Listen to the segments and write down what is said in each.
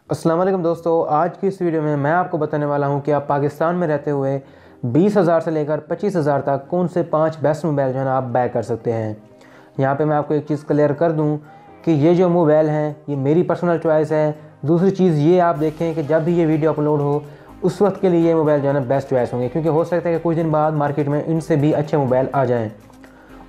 अस्सलाम वालेकुम दोस्तों, आज की इस वीडियो में मैं आपको बताने वाला हूं कि आप पाकिस्तान में रहते हुए 20,000 से लेकर 25,000 तक कौन से 5 बेस्ट मोबाइल जो है ना आप बाय कर सकते हैं। यहां पे मैं आपको एक चीज़ क्लियर कर दूं कि ये जो मोबाइल हैं ये मेरी पर्सनल चॉइस है। दूसरी चीज़ ये आप देखें कि जब भी ये वीडियो अपलोड हो उस वक्त के लिए ये मोबाइल जो है ना बेस्ट चॉइस होंगे, क्योंकि हो सकता है कि कुछ दिन बाद मार्केट में इनसे भी अच्छे मोबाइल आ जाएँ।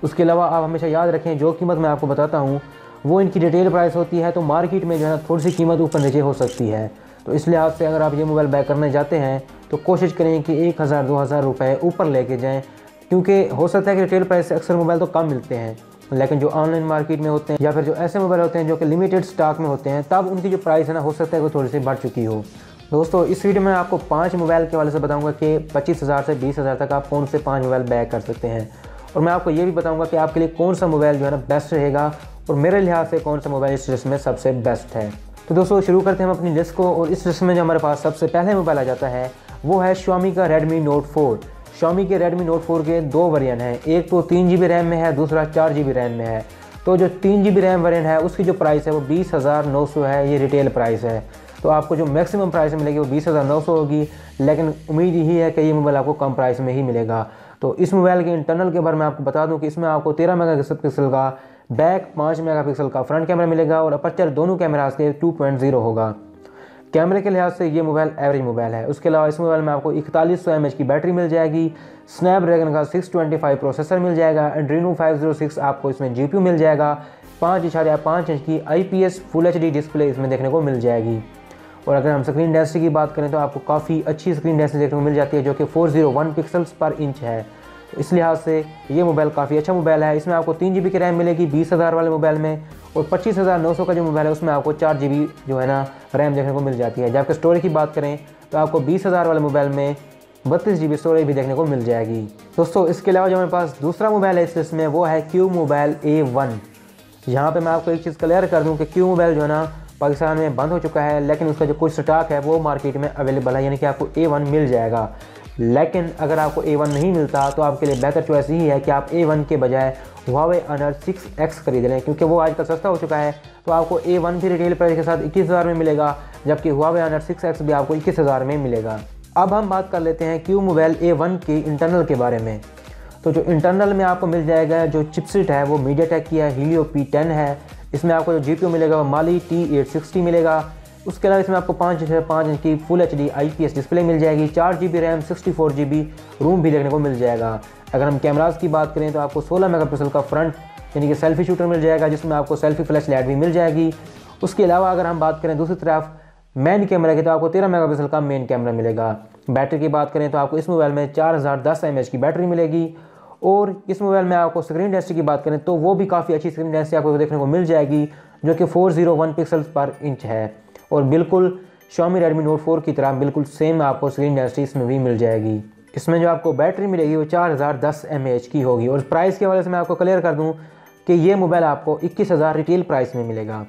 उसके अलावा आप हमेशा याद रखें जो कीमत मैं आपको बताता हूँ वो इनकी रिटेल प्राइस होती है, तो मार्केट में जो है ना थोड़ी सी कीमत ऊपर नीचे हो सकती है। तो इस लिहाज से अगर आप ये मोबाइल बाय करने जाते हैं तो कोशिश करें कि 1,000-2,000 रुपये ऊपर लेके जाएं, क्योंकि हो सकता है कि रिटेल प्राइस से अक्सर मोबाइल तो कम मिलते हैं, लेकिन जो ऑनलाइन मार्केट में होते हैं या फिर जो ऐसे मोबाइल होते हैं जो कि लिमिटेड स्टॉक में होते हैं तब उनकी जो प्राइस है ना हो सकता है वो थोड़ी सी बढ़ चुकी हो। दोस्तों इस वीडियो में आपको 5 मोबाइल के वाले से बताऊँगा कि 25,000 से 20,000 तक आप कौन से 5 मोबाइल बाय कर सकते हैं, और मैं आपको ये भी बताऊंगा कि आपके लिए कौन सा मोबाइल जो है ना बेस्ट रहेगा और मेरे लिहाज से कौन सा मोबाइल इस लिस्ट में सबसे बेस्ट है। तो दोस्तों शुरू करते हैं हम अपनी लिस्ट को, और इस लिस्ट में जो हमारे पास सबसे पहले मोबाइल आ जाता है वो है Xiaomi का Redmi Note 4। Xiaomi के Redmi Note 4 के 2 वेरिएंट हैं, एक तो 3GB रैम में है, दूसरा 4GB रैम में है। तो जो 3GB रैम वेरिएंट है उसकी जो प्राइस है वो 20,900 है, ये रिटेल प्राइस है। तो आपको जो मैक्सिमम प्राइस मिलेगी वो 20,900 होगी, लेकिन उम्मीद यही है कि ये मोबाइल आपको कम प्राइस में ही मिलेगा। तो इस मोबाइल के इंटरनल के बारे में आपको बता दूं कि इसमें आपको 13 मेगापिक्सल का बैक, 5 मेगापिक्सल का फ्रंट कैमरा मिलेगा और अपर्चर दोनों कैमरास के 2.0 होगा। कैमरे के लिहाज से ये मोबाइल एवरेज मोबाइल है। उसके अलावा इस मोबाइल में आपको 4100 mAh की बैटरी मिल जाएगी, स्नैपड्रैगन का 625 प्रोसेसर मिल जाएगा, एड्रीनो 506 आपको इसमें GPU मिल जाएगा, 5.5 इंच की IPS फुल HD डिस्प्ले इसमें देखने को मिल जाएगी। और अगर हम स्क्रीन डेंसिटी की बात करें तो आपको काफ़ी अच्छी स्क्रीन डेंसिटी देखने को मिल जाती है जो कि 401 पिक्सल्स पर इंच है। तो इस लिहाज से ये मोबाइल काफ़ी अच्छा मोबाइल है। इसमें आपको 3GB की रैम मिलेगी 20,000 वाले मोबाइल में, और 25,900 का जो मोबाइल है उसमें आपको 4GB जो है ना रैम देखने को मिल जाती है। जबकि स्टोरेज की बात करें तो आपको 20,000 वाले मोबाइल में 32GB स्टोरेज भी देखने को मिल जाएगी। दोस्तों इसके अलावा जो हमारे पास दूसरा मोबाइल है इस लिस्ट में वो है Q Mobile A1। यहाँ पर मैं आपको एक चीज़ क्लियर कर दूँ कि Q मोबाइल जो है ना पाकिस्तान में बंद हो चुका है, लेकिन उसका जो कुछ स्टॉक है वो मार्केट में अवेलेबल है, यानी कि आपको A1 मिल जाएगा। लेकिन अगर आपको A1 नहीं मिलता तो आपके लिए बेहतर चॉइस यही है कि आप A1 के बजाय Huawei Honor 6X खरीद लें, क्योंकि वो आजकल सस्ता हो चुका है। तो आपको A1 भी रिटेल प्राइस के साथ 21,000 में मिलेगा, जबकि Huawei Honor 6X भी आपको 21,000 में मिलेगा। अब हम बात कर लेते हैं Q Mobile A1 के इंटरनल के बारे में। तो जो इंटरनल में आपको मिल जाएगा जो चिपसेट है वो MediaTek की है, Helio P10 है। इसमें आपको जो GPU मिलेगा वो Mali T860 मिलेगा। उसके अलावा इसमें आपको 5.5 इंच की फुल HD IPS डिस्प्ले मिल जाएगी, 4GB रैम, 64GB रोम भी देखने को मिल जाएगा। अगर हम कैमरास की बात करें तो आपको 16 मेगापिक्सल का फ्रंट यानी कि सेल्फी शूटर मिल जाएगा, जिसमें आपको सेल्फी फ्लैश लाइट भी मिल जाएगी। उसके अलावा अगर हम बात करें दूसरी तरफ मेन कैमरा की तो आपको 13 मेगापिक्सल का मेन कैमरा मिलेगा। बैटरी की बात करें तो आपको इस मोबाइल में 4010 mAh की बैटरी मिलेगी, और इस मोबाइल में आपको स्क्रीन डेंसिटी की बात करें तो वो भी काफ़ी अच्छी स्क्रीन डेंसिटी आपको देखने को मिल जाएगी जो कि 401 पिक्सल्स पर इंच है, और बिल्कुल Xiaomi Redmi Note 4 की तरह बिल्कुल सेम आपको स्क्रीन डेंसिटी इसमें भी मिल जाएगी। इसमें जो आपको बैटरी मिलेगी वो 4010 mAh की होगी। और प्राइस के हवाले से मैं आपको क्लियर कर दूं कि ये मोबाइल आपको 21,000 रिटेल प्राइस में मिलेगा।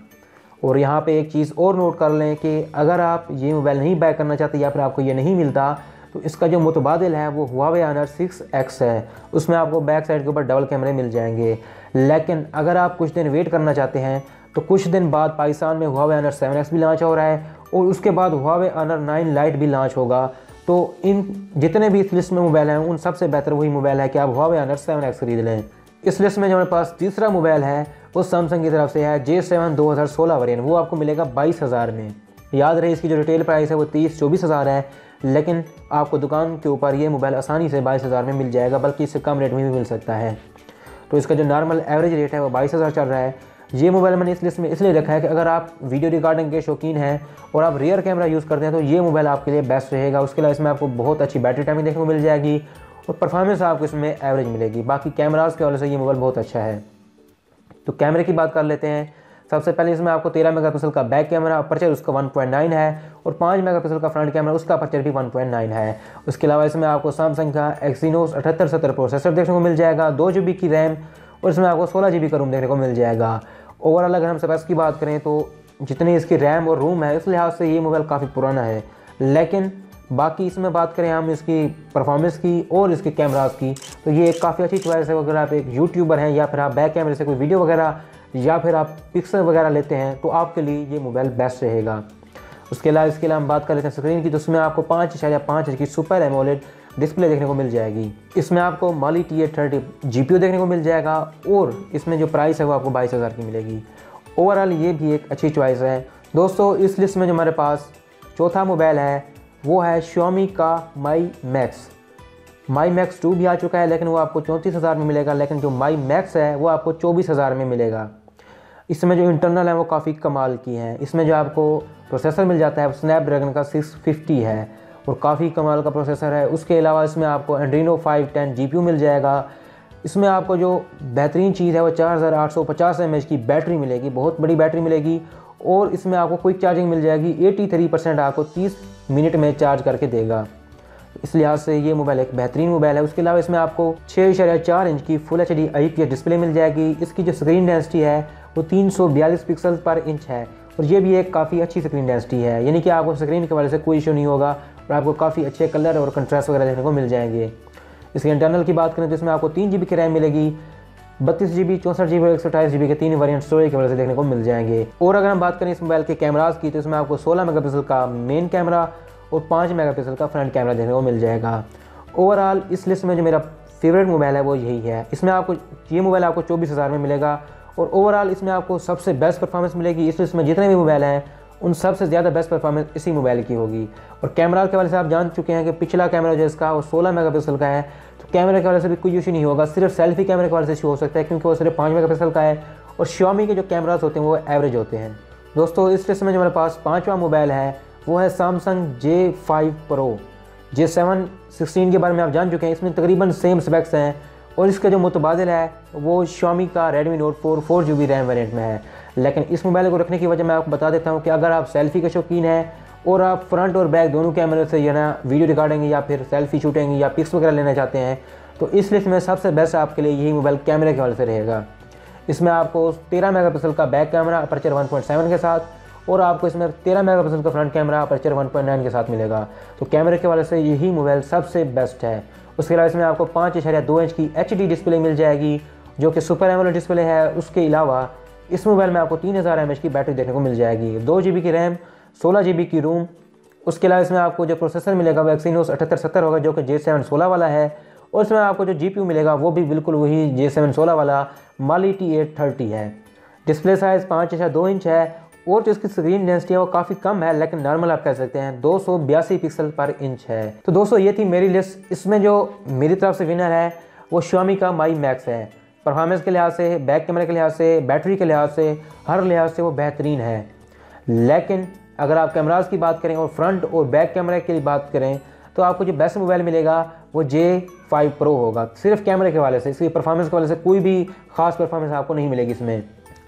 और यहाँ पे एक चीज़ और नोट कर लें कि अगर आप ये मोबाइल नहीं बाय करना चाहते या फिर आपको ये नहीं मिलता तो इसका जो मुतबादिल है वो Huawei Honor 6X है। उसमें आपको बैक साइड के ऊपर डबल कैमरे मिल जाएंगे। लेकिन अगर आप कुछ दिन वेट करना चाहते हैं तो कुछ दिन बाद पाकिस्तान में Huawei Honor 7X भी लॉन्च हो रहा है, और उसके बाद Huawei Honor 9 Lite भी लॉन्च होगा। तो इन जितने भी इस लिस्ट में मोबाइल हैं उन सबसे बेहतर वही मोबाइल है कि आप Huawei Honor 7X खरीद लें। इस लिस्ट में जो हमारे पास तीसरा मोबाइल है वो सैमसंग की तरफ से है J7 2016 वेरिएंट। वो आपको मिलेगा 22,000 में। याद रहे इसकी जो रिटेल प्राइस है वो 23-24,000 है, लेकिन आपको दुकान के ऊपर ये मोबाइल आसानी से 22,000 में मिल जाएगा, बल्कि इससे कम रेट में भी मिल सकता है। तो इसका जो नॉर्मल एवरेज रेट है वो 22,000 चल रहा है। ये मोबाइल मैंने इस लिस्ट में इसलिए रखा है कि अगर आप वीडियो रिकॉर्डिंग के शौकीन हैं और आप रियर कैमरा यूज़ करते हैं तो ये मोबाइल आपके लिए बेस्ट रहेगा। उसके अलावा इसमें आपको बहुत अच्छी बैटरी टाइमिंग देखने को मिल जाएगी और परफॉर्मेंस आपको इसमें एवरेज मिलेगी। बाकी कैमरास के हवाले से ये मोबाइल बहुत अच्छा है। तो कैमरे की बात कर लेते हैं। सबसे पहले इसमें आपको 13 मेगापिक्सल का बैक कैमरा, अपर्चर उसका 1.9 है, और 5 मेगापिक्सल का फ्रंट कैमरा, उसका अपर्चर भी 1.9 है। उसके अलावा इसमें आपको सैमसंग का Exynos 7870 प्रोसेसर देखने को मिल जाएगा, 2GB की रैम, और इसमें आपको 16GB का रोम देखने को मिल जाएगा। ओवरऑल अगर हम स्पेक्स की बात करें तो जितनी इसकी रैम और रोम है इस लिहाज से ये मोबाइल काफ़ी पुराना है, लेकिन बाकी इसमें बात करें हम इसकी परफॉर्मेंस की और इसके कैमरास की तो ये एक काफ़ी अच्छी चॉइस है। अगर आप एक यूट्यूबर हैं या फिर आप बैक कैमरे से कोई वीडियो वगैरह या फिर आप पिक्सल वगैरह लेते हैं तो आपके लिए ये मोबाइल बेस्ट रहेगा। उसके अलावा हम बात कर लेते हैं स्क्रीन की, तो उसमें आपको 5.5 इंच की सुपर एमोलेड डिस्प्ले देखने को मिल जाएगी। इसमें आपको Mali T830 GPU देखने को मिल जाएगा और इसमें जो प्राइस है वो आपको 22,000 की मिलेगी। ओवरऑल ये भी एक अच्छी चॉइस है। दोस्तों इस लिस्ट में जो हमारे पास चौथा मोबाइल है वो है Xiaomi का Mi Max 2 भी आ चुका है, लेकिन वो आपको 34,000 में मिलेगा। लेकिन जो Mi Max है वो आपको 24,000 में मिलेगा। इसमें जो इंटरनल है वो काफ़ी कमाल की है। इसमें जो आपको प्रोसेसर मिल जाता है वो स्नैपड्रैगन का 650 है और काफ़ी कमाल का प्रोसेसर है। उसके अलावा इसमें आपको Adreno 510 GPU मिल जाएगा। इसमें आपको जो बेहतरीन चीज़ है वो 4850 mAh की बैटरी मिलेगी, बहुत बड़ी बैटरी मिलेगी। और इसमें आपको क्विक चार्जिंग मिल जाएगी, 83% आपको 30 मिनट में चार्ज करके देगा। इस लिहाज से ये मोबाइल एक बेहतरीन मोबाइल है। उसके अलावा इसमें आपको 6.4 इंच की फुल HD IPS डिस्प्ले मिल जाएगी। इसकी जो स्क्रीन डेंसिटी है वो 342 पिक्सल पर इंच है और ये भी एक काफ़ी अच्छी स्क्रीन डेंसिटी है, यानी कि आपको स्क्रीन के वजह से कोई इशू नहीं होगा और आपको काफ़ी अच्छे कलर और कंट्रास्ट वगैरह देखने को मिल जाएंगे। इसके इंटरनल की बात करें तो इसमें आपको 3 GB की रैम मिलेगी, 32 GB, 64 GB और 128 GB के 3 वेरिएंट स्टोरेज की वजह से देखने को मिल जाएंगे। और अगर हम बात करें इस मोबाइल के कैमरास की, तो इसमें आपको 16 मेगापिक्सल का मेन कैमरा और 5 मेगापिक्सल का फ्रंट कैमरा देखने को मिल जाएगा। ओवरऑल इस लिस्ट में जो मेरा फेवरेट मोबाइल है वो यही है। इसमें आपको ये मोबाइल आपको 24,000 में मिलेगा और ओवरऑल इसमें आपको सबसे बेस्ट परफॉर्मेंस मिलेगी। इस लिस्ट में जितने भी मोबाइल हैं उन सबसे ज़्यादा बेस्ट परफॉर्मेंस इसी मोबाइल की होगी। और कैमरा के वाले से आप जान चुके हैं कि पिछला कैमरा जो इसका वो 16 मेगापिक्सल का है, तो कैमरे के वजह से भी कोई इशू नहीं होगा, सिर्फ सेल्फी कैमरे के वजह से इशू हो सकता है क्योंकि वो सिर्फ 5 मेगापिक्सल का है और Xiaomi के जो कैमरास होते हैं वो एवरेज होते हैं। दोस्तों इस लिस्ट में जो हमारे पास 5वां मोबाइल है वो है Samsung J5 Pro। J7 16 के बारे में आप जान चुके हैं, इसमें तकरीबन सेम स्पेक्स हैं और इसका जो मुतबादिल है वो Xiaomi का Redmi Note 4 4GB RAM variant में है। लेकिन इस मोबाइल को रखने की वजह मैं आपको बता देता हूँ कि अगर आप सेल्फी के शौकीन हैं और आप फ्रंट और बैक दोनों कैमरे से या ना वीडियो रिकॉर्डिंग या फिर सेल्फी शूटिंग या पिक्स वगैरह लेना चाहते हैं, तो इस लिस्ट में सबसे बेस्ट आपके लिए यही मोबाइल कैमरे के हवाले से रहेगा। इसमें आपको 13 मेगापिक्सल का बैक कैमरा अपर्चर 1.7 के साथ और आपको इसमें 13 मेगापिक्सल का फ्रंट कैमरा अपर्चर 1.9 के साथ मिलेगा। तो कैमरे के हवाले से यही मोबाइल सबसे बेस्ट है। उसके अलावा इसमें आपको 5.2 इंच की HD डिस्प्ले मिल जाएगी जो कि सुपर एमोलेड डिस्प्ले है। उसके अलावा इस मोबाइल में आपको 3000 mAh की बैटरी देखने को मिल जाएगी, 2 GB की रैम, 16 GB की रोम। उसके अलावा इसमें आपको जो प्रोसेसर मिलेगा वो Exynos 7870 होगा जो कि J7 16 वाला है और इसमें आपको जो GPU मिलेगा वो भी बिल्कुल वही J7 16 वाला Mali T830 है। डिस्प्ले साइज़ 5.2 इंच है और जो इसकी स्क्रीन डेंसिटी है वो काफ़ी कम है, लेकिन नॉर्मल आप कह सकते हैं 282 पिक्सल पर इंच है। तो दोस्तों ये थी मेरी लिस्ट। इसमें जो मेरी तरफ से विनर है वो Xiaomi का Mi Max है। परफॉर्मेंस के लिहाज से, बैक कैमरे के लिहाज से, बैटरी के लिहाज से, हर लिहाज से वो बेहतरीन है। लेकिन अगर आप कैमरास की बात करें और फ्रंट और बैक कैमरे की बात करें तो आपको जो बेस्ट मोबाइल मिलेगा वो J5 Pro होगा। सिर्फ कैमरे के वाले से, इसकी परफॉर्मेंस के वाले से कोई भी खास परफॉर्मेंस आपको नहीं मिलेगी इसमें।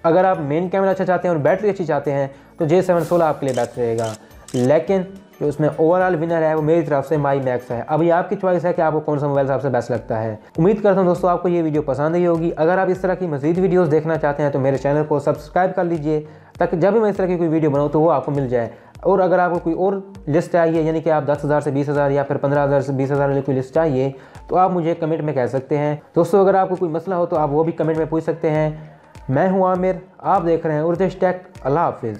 अगर आप मेन कैमरा अच्छा चाहते हैं और बैटरी अच्छी चाहते हैं तो J7 16 आपके लिए बेस्ट रहेगा। लेकिन जो उसमें ओवरऑल विनर है वो मेरी तरफ से Mi Max है। अभी आपकी चॉइस है कि आपको कौन सा मोबाइल सबसे बेस्ट लगता है। उम्मीद करता हूँ दोस्तों आपको ये वीडियो पसंद आई होगी। अगर आप इस तरह की मज़ीद वीडियोस देखना चाहते हैं तो मेरे चैनल को सब्सक्राइब कर लीजिए ताकि जब भी मैं इस तरह की कोई वीडियो बनाऊँ तो वो आपको मिल जाए। और अगर आपको कोई और लिस्ट चाहिए, यानी कि आप 10,000 से 20,000 या फिर 15,000 से 20,000 वाली कोई लिस्ट चाहिए, तो आप मुझे कमेंट में कह सकते हैं। दोस्तों अगर आपको कोई मसला हो तो आप वो भी कमेंट में पूछ सकते हैं। मैं हूँ आमिर, आप देख रहे हैं उर्देश टेक। अल्लाह हाफिज़।